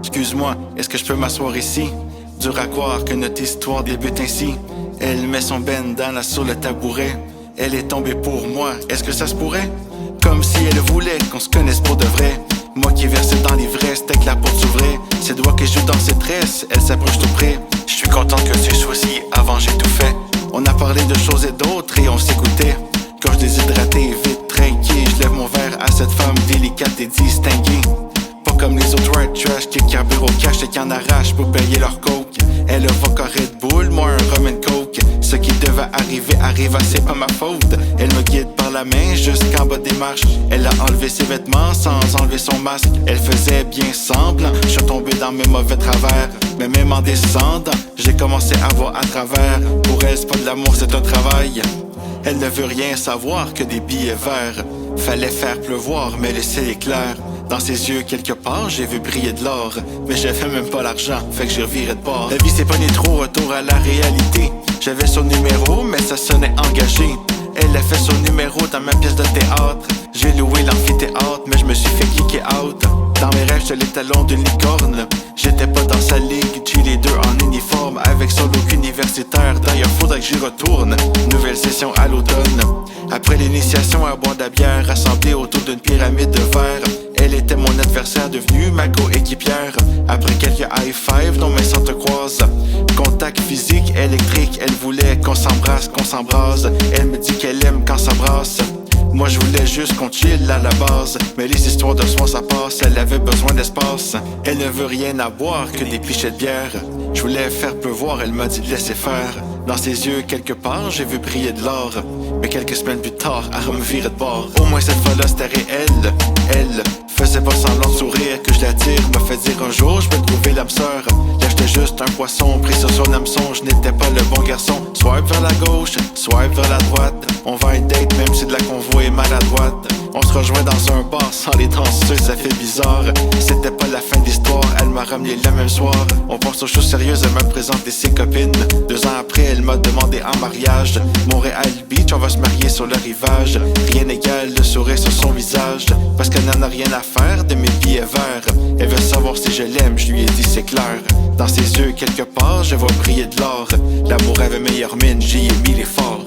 Excuse-moi, est-ce que je peux m'asseoir ici? Dur à croire que notre histoire débute ainsi. Elle met son bandana sur le tabouret. Elle est tombée pour moi, est-ce que ça se pourrait? Comme si elle voulait qu'on se connaisse pour de vrai. Moi qui versais dans l'ivresse, dès que la porte s'ouvrait. Ses doigts que je joue dans ses tresses, elle s'approche tout près. Je suis contente que tu sois ici, avant j'ai tout fait. On a parlé de choses et d'autres et on s'écoutait. Quand je déshydraté, vite trinqué, je lève mon verre à cette femme délicate et distinguée. Pas comme les autres white trash qui carburent au cash et qui en arrachent pour payer leur coke. Elle a vodka Red Bull, moi un rum and coke. Ce qui devait arriver arriva, c'est pas ma faute. Elle me guide par la main jusqu'en bas des marches. Elle a enlevé ses vêtements sans enlever son masque. Elle faisait bien semblant, je suis tombé dans mes mauvais travers. Mais même en descendant, j'ai commencé à voir à travers. Pour elle, c'est pas de l'amour, c'est un travail. Elle ne veut rien savoir que des billets verts. Fallait faire pleuvoir, mais le ciel est clair. Dans ses yeux, quelque part, j'ai vu briller de l'or. Mais j'avais même pas l'argent, fait que j'ai reviré de bord. La vie s'est pognée trop, retour à la réalité. J'avais son numéro, mais ça sonnait engagé. Elle a fait son numéro dans ma pièce de théâtre. J'ai loué l'amphithéâtre, mais je me suis fait kicker out. Dans mes rêves, j'étais les talons d'une licorne. J'étais pas dans sa ligue, j'ai les deux en uniforme. Avec son look universitaire, d'ailleurs faudrait que j'y retourne. Nouvelle session à l'automne. Après l'initiation à boire de la bière, rassemblée autour d'une pyramide de verre. Elle était mon adversaire devenu ma coéquipière. Après quelques high five, nos mains s'entrecroisent. Contact physique, électrique, elle voulait qu'on s'embrasse, qu'on s'embrase. Elle me dit qu'elle aime quand ça brasse. Moi je voulais juste qu'on chill à la base. Mais les histoires de soir ça passe, elle avait besoin d'espace. Elle ne veut rien à boire que des pichets de bière. Je voulais faire pleuvoir, elle m'a dit de laisser faire. Dans ses yeux quelque part j'ai vu briller de l'or. Mais quelques semaines plus tard, elle me virait de bord. Au moins cette fois-là c'était réel. Elle faisait pas semblant de sourire que je l'attire. Me fait dire un jour je vais trouver l'âme sœur. Là j'étais juste un poisson pris sur son hameçon. Je n'étais pas le bon garçon. Swipe vers la gauche, swipe vers la droite. On va un date même si de la convoi est maladroite. On se rejoint dans un bar sans les danseuses, ça fait bizarre. C'était pas la fin de l'histoire, elle m'a ramené le même soir. On pense aux choses sérieuses, elle me présentait ses copines. 2 ans après, elle m'a demandé en mariage. Montréal Beach, on va se marier sur le rivage. Rien n'égale le sourire sur son visage. Parce qu'elle n'en a rien à faire de mes billets verts. Elle veut savoir si je l'aime, je lui ai dit c'est clair. Dans ses yeux quelque part, je vois briller de l'or. L'amour avait meilleure mine, j'y ai mis l'effort.